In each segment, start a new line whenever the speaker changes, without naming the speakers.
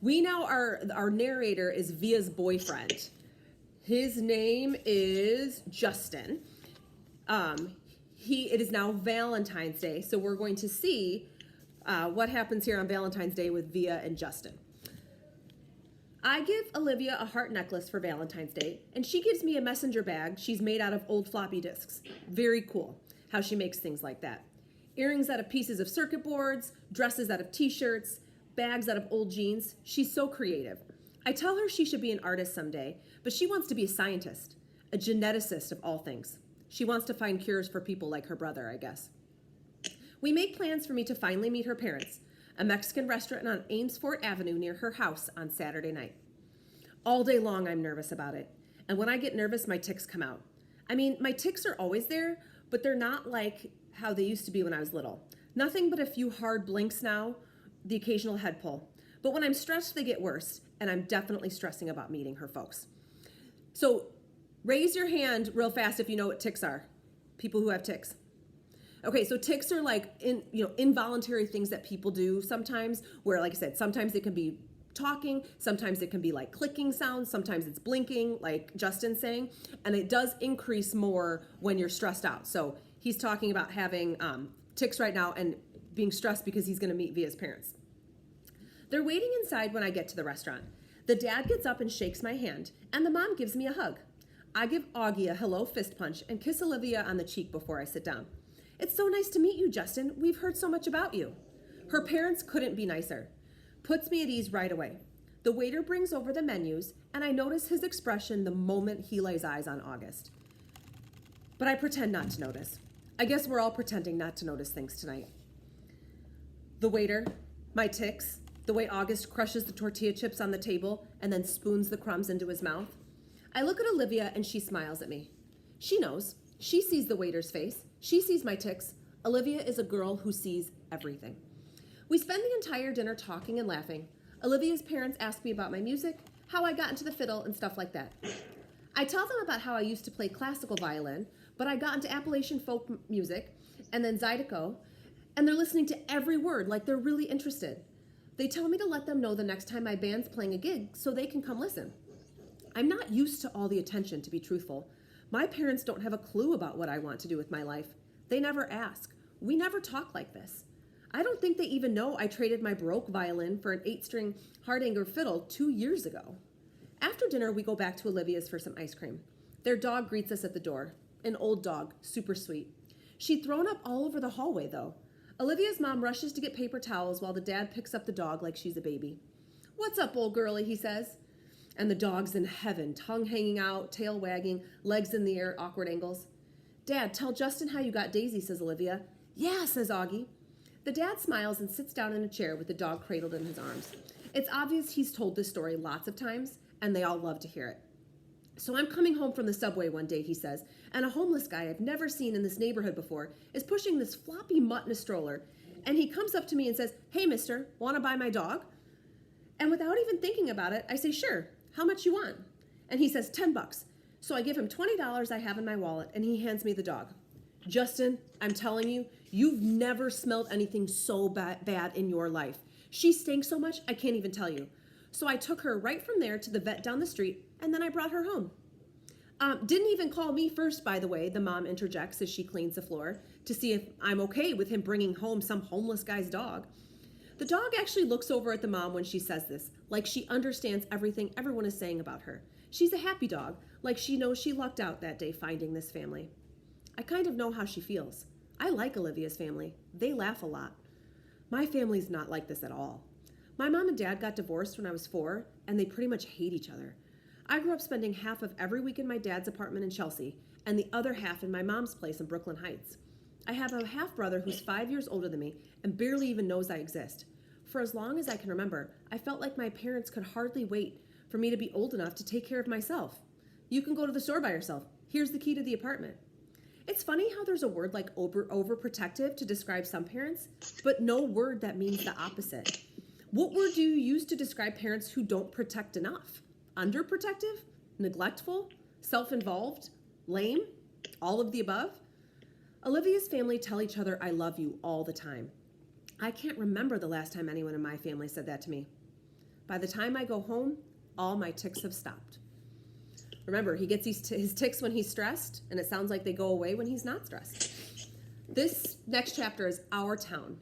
We now our narrator is Via's boyfriend. His name is Justin. It is now Valentine's Day, so we're going to see what happens here on Valentine's Day with Via and Justin. I give Olivia a heart necklace for Valentine's Day, and she gives me a messenger bag she's made out of old floppy disks. Very cool how she makes things like that. Earrings out of pieces of circuit boards, dresses out of t-shirts, bags out of old jeans. She's so creative. I tell her she should be an artist someday, but she wants to be a scientist, a geneticist of all things. She wants to find cures for people like her brother, I guess. We make plans for me to finally meet her parents, a Mexican restaurant on Amesfort Avenue near her house on Saturday night. All day long, I'm nervous about it. And when I get nervous, my tics come out. I mean, my tics are always there, but they're not like how they used to be when I was little. Nothing but a few hard blinks now, the occasional head pull. But when I'm stressed, they get worse, and I'm definitely stressing about meeting her folks. So raise your hand real fast if you know what tics are. People who have tics. Okay, so tics are like involuntary things that people do sometimes, where, like I said, sometimes it can be talking, sometimes it can be like clicking sounds, sometimes it's blinking, like Justin's saying, and it does increase more when you're stressed out. So he's talking about having tics right now and being stressed because he's going to meet Via's parents. They're waiting inside when I get to the restaurant. The dad gets up and shakes my hand, and the mom gives me a hug. I give Augie a hello fist punch and kiss Olivia on the cheek before I sit down. It's so nice to meet you, Justin. We've heard so much about you. Her parents couldn't be nicer. Puts me at ease right away. The waiter brings over the menus, and I notice his expression the moment he lays eyes on August. But I pretend not to notice. I guess we're all pretending not to notice things tonight. The waiter, my tics, the way August crushes the tortilla chips on the table and then spoons the crumbs into his mouth. I look at Olivia and she smiles at me. She knows. She sees the waiter's face. She sees my tics. Olivia is a girl who sees everything. We spend the entire dinner talking and laughing. Olivia's parents ask me about my music, how I got into the fiddle, and stuff like that. I tell them about how I used to play classical violin, but I got into Appalachian folk music and then Zydeco, and they're listening to every word like they're really interested. They tell me to let them know the next time my band's playing a gig so they can come listen. I'm not used to all the attention, to be truthful. My parents don't have a clue about what I want to do with my life. They never ask. We never talk like this. I don't think they even know I traded my Baroque violin for an 8-string Hardanger fiddle 2 years ago. After dinner, we go back to Olivia's for some ice cream. Their dog greets us at the door. An old dog, super sweet. She'd thrown up all over the hallway, though. Olivia's mom rushes to get paper towels while the dad picks up the dog like she's a baby. "What's up, old girlie?" he says. And the dog's in heaven, tongue hanging out, tail wagging, legs in the air, awkward angles. "Dad, tell Justin how you got Daisy," says Olivia. "Yeah," says Augie. The dad smiles and sits down in a chair with the dog cradled in his arms. It's obvious he's told this story lots of times, and they all love to hear it. "So I'm coming home from the subway one day," he says, "and a homeless guy I've never seen in this neighborhood before is pushing this floppy mutt in a stroller, and he comes up to me and says, 'Hey, mister, want to buy my dog?' And without even thinking about it, I say, 'Sure, how much you want?' And he says, $10. So I give him $20 I have in my wallet, and he hands me the dog. Justin, I'm telling you, you've never smelled anything so bad in your life. She stank so much, I can't even tell you. So I took her right from there to the vet down the street, and then I brought her home." Didn't even call me first, by the way," the mom interjects as she cleans the floor, "to see if I'm okay with him bringing home some homeless guy's dog." The dog actually looks over at the mom when she says this, like she understands everything everyone is saying about her. She's a happy dog, like she knows she lucked out that day finding this family. I kind of know how she feels. I like Olivia's family. They laugh a lot. My family's not like this at all. My mom and dad got divorced when I was 4, and they pretty much hate each other. I grew up spending half of every week in my dad's apartment in Chelsea, and the other half in my mom's place in Brooklyn Heights. I have a half-brother who's 5 years older than me and barely even knows I exist. For as long as I can remember, I felt like my parents could hardly wait for me to be old enough to take care of myself. "You can go to the store by yourself. Here's the key to the apartment." It's funny how there's a word like overprotective to describe some parents, but no word that means the opposite. What word do you use to describe parents who don't protect enough? Underprotective? Neglectful? Self-involved? Lame? All of the above? Olivia's family tell each other I love you all the time. I can't remember the last time anyone in my family said that to me. By the time I go home, all my tics have stopped. Remember, he gets his tics when he's stressed, and it sounds like they go away when he's not stressed. This next chapter is Our Town.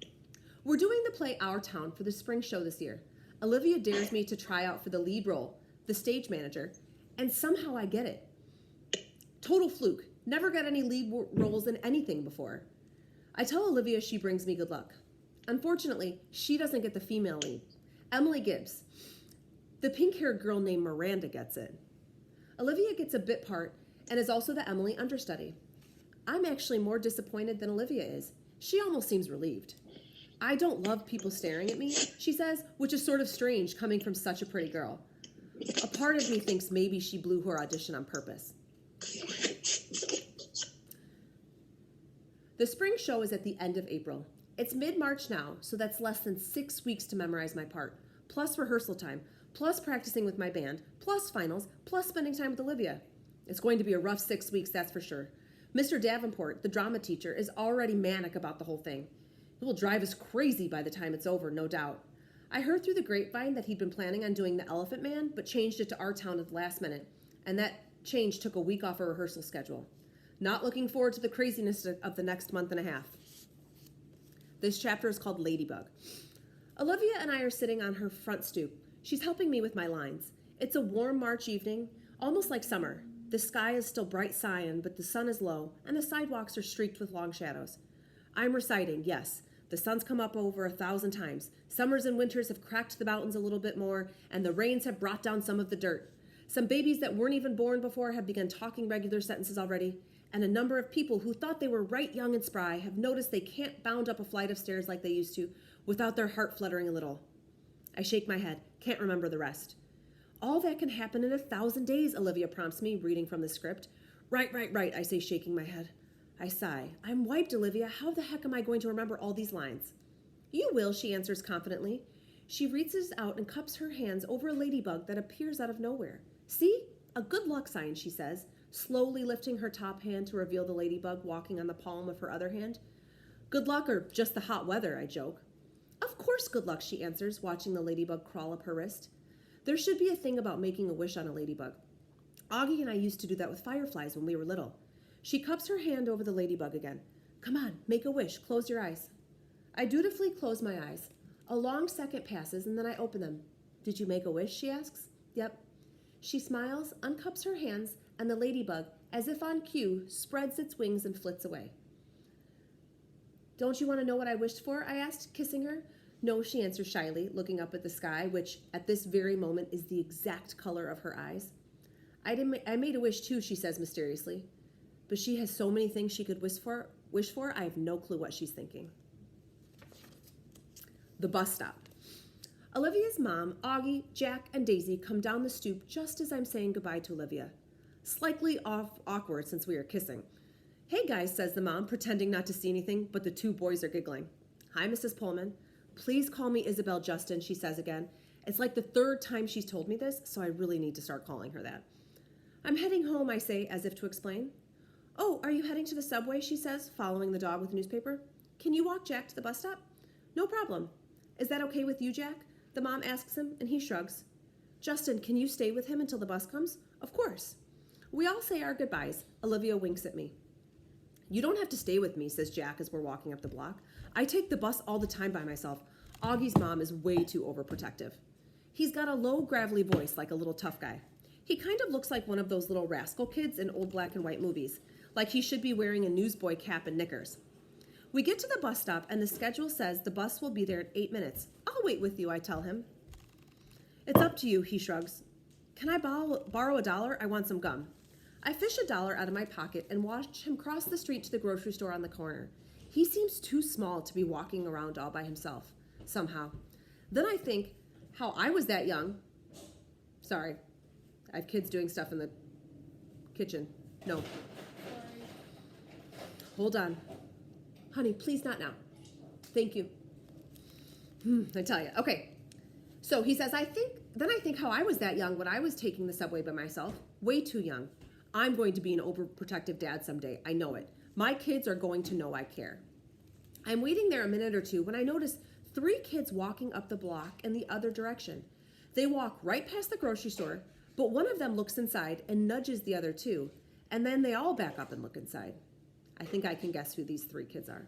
We're doing the play Our Town for the spring show this year. Olivia dares me to try out for the lead role, the stage manager, and somehow I get it. Total fluke. Never got any lead roles in anything before. I tell Olivia she brings me good luck. Unfortunately, she doesn't get the female lead. Emily Gibbs. The pink-haired girl named Miranda gets it. Olivia gets a bit part and is also the Emily understudy. I'm actually more disappointed than Olivia is. She almost seems relieved. I don't love people staring at me, she says, which is sort of strange coming from such a pretty girl. A part of me thinks maybe she blew her audition on purpose. The spring show is at the end of April. It's mid-March now, so that's less than 6 weeks to memorize my part, plus rehearsal time, plus practicing with my band, plus finals, plus spending time with Olivia. It's going to be a rough 6 weeks, that's for sure. Mr. Davenport, the drama teacher, is already manic about the whole thing. It will drive us crazy by the time it's over, no doubt. I heard through the grapevine that he'd been planning on doing The Elephant Man, but changed it to Our Town at the last minute, and that change took a week off our rehearsal schedule. Not looking forward to the craziness of the next month and a half. This chapter is called Ladybug. Olivia and I are sitting on her front stoop. She's helping me with my lines. It's a warm March evening, almost like summer. The sky is still bright cyan, but the sun is low, and the sidewalks are streaked with long shadows. I'm reciting, yes. The sun's come up over 1,000 times. Summers and winters have cracked the mountains a little bit more, and the rains have brought down some of the dirt. Some babies that weren't even born before have begun talking regular sentences already, and a number of people who thought they were right young and spry have noticed they can't bound up a flight of stairs like they used to without their heart fluttering a little. I shake my head, can't remember the rest. All that can happen in 1,000 days, Olivia prompts me, reading from the script. Right, I say, shaking my head. I sigh. I'm wiped, Olivia. How the heck am I going to remember all these lines? You will, she answers confidently. She reaches out and cups her hands over a ladybug that appears out of nowhere. See? A good luck sign, she says, slowly lifting her top hand to reveal the ladybug walking on the palm of her other hand. Good luck or just the hot weather, I joke. Of course good luck, she answers, watching the ladybug crawl up her wrist. There should be a thing about making a wish on a ladybug. Augie and I used to do that with fireflies when we were little. She cups her hand over the ladybug again. Come on, make a wish. Close your eyes. I dutifully close my eyes. A long second passes, and then I open them. Did you make a wish, she asks. Yep. She smiles, uncups her hands, and the ladybug, as if on cue, spreads its wings and flits away. Don't you want to know what I wished for? I asked, kissing her. No, she answers shyly, looking up at the sky, which at this very moment is the exact color of her eyes. I made a wish too, she says mysteriously. But she has so many things she could wish for, I have no clue what she's thinking. The bus stop. Olivia's mom, Augie, Jack, and Daisy come down the stoop just as I'm saying goodbye to Olivia. Slightly awkward since we are kissing. Hey guys, says the mom, pretending not to see anything, but the two boys are giggling. Hi, Mrs. Pullman. Please call me Isabel Justin, she says again. It's like the 3rd time she's told me this, so I really need to start calling her that. I'm heading home, I say, as if to explain. Oh, are you heading to the subway, she says, following the dog with a newspaper. Can you walk Jack to the bus stop? No problem. Is that okay with you, Jack? The mom asks him, and he shrugs. Justin, can you stay with him until the bus comes? Of course. We all say our goodbyes. Olivia winks at me. You don't have to stay with me, says Jack as we're walking up the block. I take the bus all the time by myself. Augie's mom is way too overprotective. He's got a low, gravelly voice like a little tough guy. He kind of looks like one of those little rascal kids in old black and white movies, like he should be wearing a newsboy cap and knickers. We get to the bus stop, and the schedule says the bus will be there in 8 minutes. I'll wait with you, I tell him. It's up to you, he shrugs. Can I borrow $1? I want some gum. I fish $1 out of my pocket and watch him cross the street to the grocery store on the corner. He seems too small to be walking around all by himself, somehow. Then I think how I was that young. Sorry, I have kids doing stuff in the kitchen. No. Hold on. Honey, please not now. Thank you. I tell you. Okay. So he says, I think how I was that young when I was taking the subway by myself. Way too young. I'm going to be an overprotective dad someday. I know it. My kids are going to know I care. I'm waiting there a minute or two when I notice 3 kids walking up the block in the other direction. They walk right past the grocery store, but one of them looks inside and nudges the other 2, and then they all back up and look inside. I think I can guess who these 3 kids are.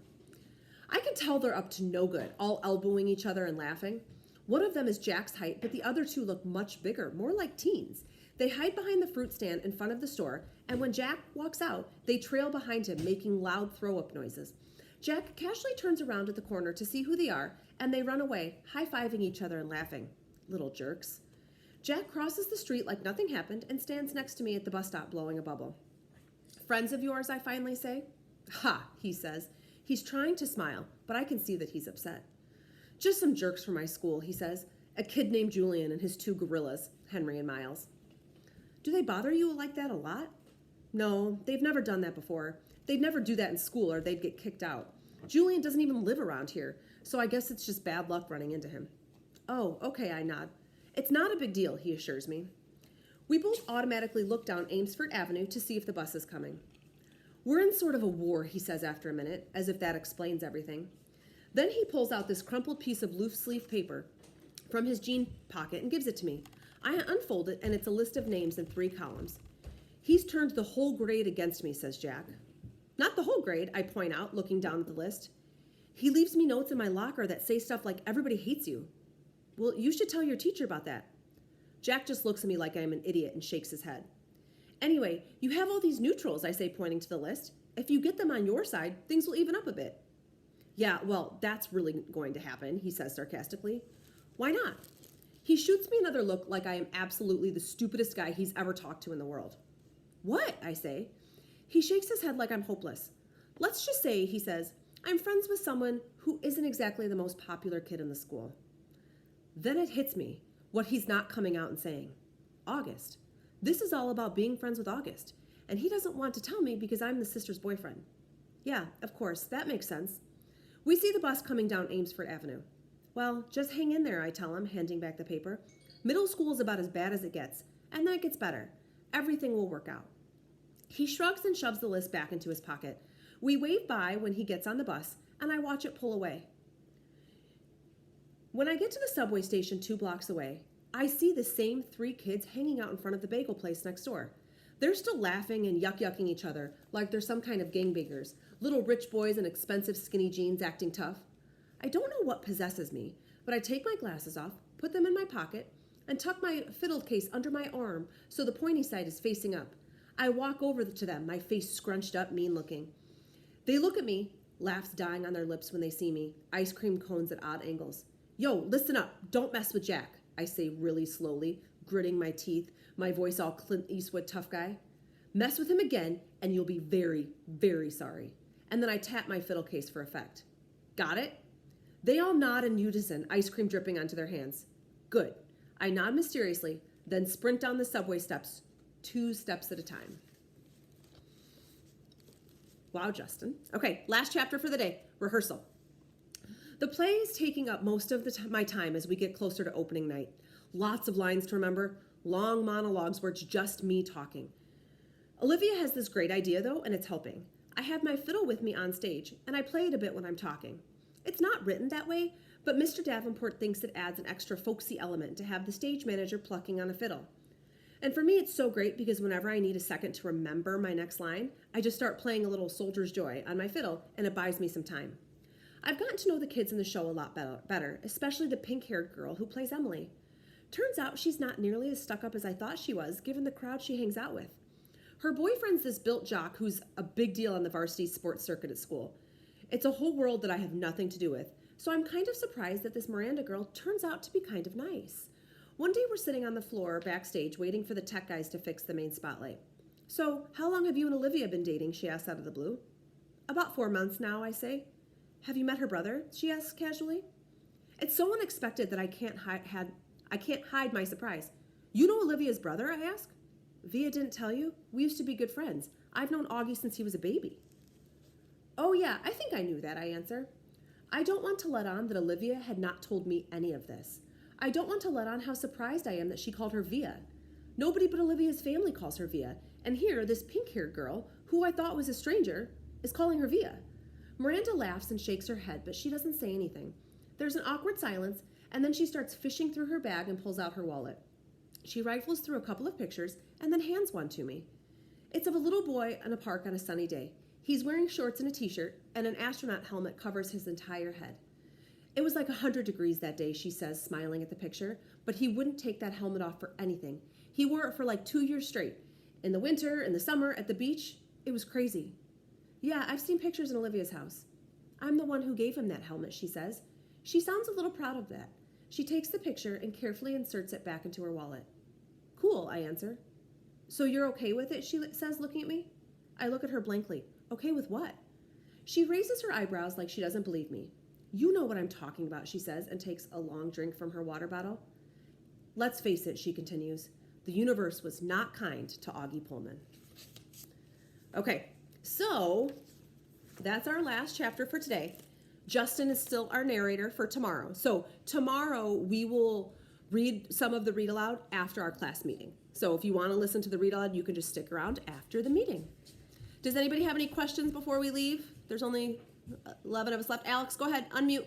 I can tell they're up to no good, all elbowing each other and laughing. One of them is Jack's height, but the other 2 look much bigger, more like teens. They hide behind the fruit stand in front of the store, and when Jack walks out, they trail behind him, making loud throw-up noises. Jack casually turns around at the corner to see who they are, and they run away, high-fiving each other and laughing. Little jerks. Jack crosses the street like nothing happened and stands next to me at the bus stop blowing a bubble. Friends of yours, I finally say? Ha, he says. He's trying to smile, but I can see that he's upset. Just some jerks from my school, he says. A kid named Julian and his 2 gorillas, Henry and Miles. Do they bother you like that a lot? No, they've never done that before. They'd never do that in school or they'd get kicked out. Julian doesn't even live around here, so I guess it's just bad luck running into him. Oh, okay, I nod. It's not a big deal, he assures me. We both automatically look down Amesfort Avenue to see if the bus is coming. We're in sort of a war, he says after a minute, as if that explains everything. Then he pulls out this crumpled piece of loose-leaf paper from his jean pocket and gives it to me. I unfold it, and it's a list of names in 3 columns. He's turned the whole grade against me, says Jack. Not the whole grade, I point out, looking down at the list. He leaves me notes in my locker that say stuff like, everybody hates you. Well, you should tell your teacher about that. Jack just looks at me like I'm an idiot and shakes his head. Anyway, you have all these neutrals, I say, pointing to the list. If you get them on your side, things will even up a bit. Yeah, well, that's really going to happen, he says sarcastically. Why not? He shoots me another look like I am absolutely the stupidest guy he's ever talked to in the world. What? I say. He shakes his head like I'm hopeless. Let's just say, he says, I'm friends with someone who isn't exactly the most popular kid in the school. Then it hits me what he's not coming out and saying. August. This is all about being friends with August, and he doesn't want to tell me because I'm the sister's boyfriend. Yeah, of course, that makes sense. We see the bus coming down Amesfort Avenue. Well, just hang in there, I tell him, handing back the paper. Middle school is about as bad as it gets, and then it gets better. Everything will work out. He shrugs and shoves the list back into his pocket. We wave by when he gets on the bus, and I watch it pull away. When I get to the subway station 2 blocks away, I see the same 3 kids hanging out in front of the bagel place next door. They're still laughing and yuck-yucking each other like they're some kind of gangbangers, little rich boys in expensive skinny jeans acting tough. I don't know what possesses me, but I take my glasses off, put them in my pocket, and tuck my fiddle case under my arm so the pointy side is facing up. I walk over to them, my face scrunched up, mean-looking. They look at me, laughs dying on their lips when they see me, ice cream cones at odd angles. Yo, listen up, don't mess with Jack, I say really slowly, gritting my teeth, my voice all Clint Eastwood tough guy. Mess with him again, and you'll be very, very sorry. And then I tap my fiddle case for effect. Got it? They all nod in unison, ice cream dripping onto their hands. Good. I nod mysteriously, then sprint down the subway steps, 2 steps at a time. Wow, Justin. Okay, last chapter for the day, rehearsal. The play is taking up most of my time as we get closer to opening night. Lots of lines to remember, long monologues where it's just me talking. Olivia has this great idea, though, and it's helping. I have my fiddle with me on stage, and I play it a bit when I'm talking. It's not written that way, but Mr. Davenport thinks it adds an extra folksy element to have the stage manager plucking on a fiddle. And for me, it's so great because whenever I need a second to remember my next line, I just start playing a little Soldier's Joy on my fiddle, and it buys me some time. I've gotten to know the kids in the show a lot better, especially the pink-haired girl who plays Emily. Turns out she's not nearly as stuck up as I thought she was, given the crowd she hangs out with. Her boyfriend's this built jock who's a big deal on the varsity sports circuit at school. It's a whole world that I have nothing to do with, so I'm kind of surprised that this Miranda girl turns out to be kind of nice. One day we're sitting on the floor backstage waiting for the tech guys to fix the main spotlight. So, how long have you and Olivia been dating? She asks out of the blue. About 4 months now, I say. Have you met her brother? She asks casually. It's so unexpected that I can't hide my surprise. You know Olivia's brother? I ask. Via didn't tell you? We used to be good friends. I've known Augie since he was a baby. Oh yeah, I think I knew that, I answer. I don't want to let on that Olivia had not told me any of this. I don't want to let on how surprised I am that she called her Via. Nobody but Olivia's family calls her Via, and here this pink-haired girl, who I thought was a stranger, is calling her Via. Miranda laughs and shakes her head, but she doesn't say anything. There's an awkward silence, and then she starts fishing through her bag and pulls out her wallet. She rifles through a couple of pictures and then hands one to me. It's of a little boy in a park on a sunny day. He's wearing shorts and a t-shirt, and an astronaut helmet covers his entire head. It was like 100 degrees that day, she says, smiling at the picture, but he wouldn't take that helmet off for anything. He wore it for like 2 years straight. In the winter, in the summer, at the beach. It was crazy. Yeah, I've seen pictures in Olivia's house. I'm the one who gave him that helmet, she says. She sounds a little proud of that. She takes the picture and carefully inserts it back into her wallet. Cool, I answer. So you're okay with it, she says, looking at me. I look at her blankly. Okay with what? She raises her eyebrows like she doesn't believe me. You know what I'm talking about, she says, and takes a long drink from her water bottle. Let's face it, she continues. The universe was not kind to Augie Pullman. Okay, so that's our last chapter for today. Justin is still our narrator for tomorrow. So tomorrow we will read some of the read aloud after our class meeting. So if you want to listen to the read aloud, you can just stick around after the meeting. Does anybody have any questions before we leave? There's only 11 of us left. Alex, go ahead, unmute.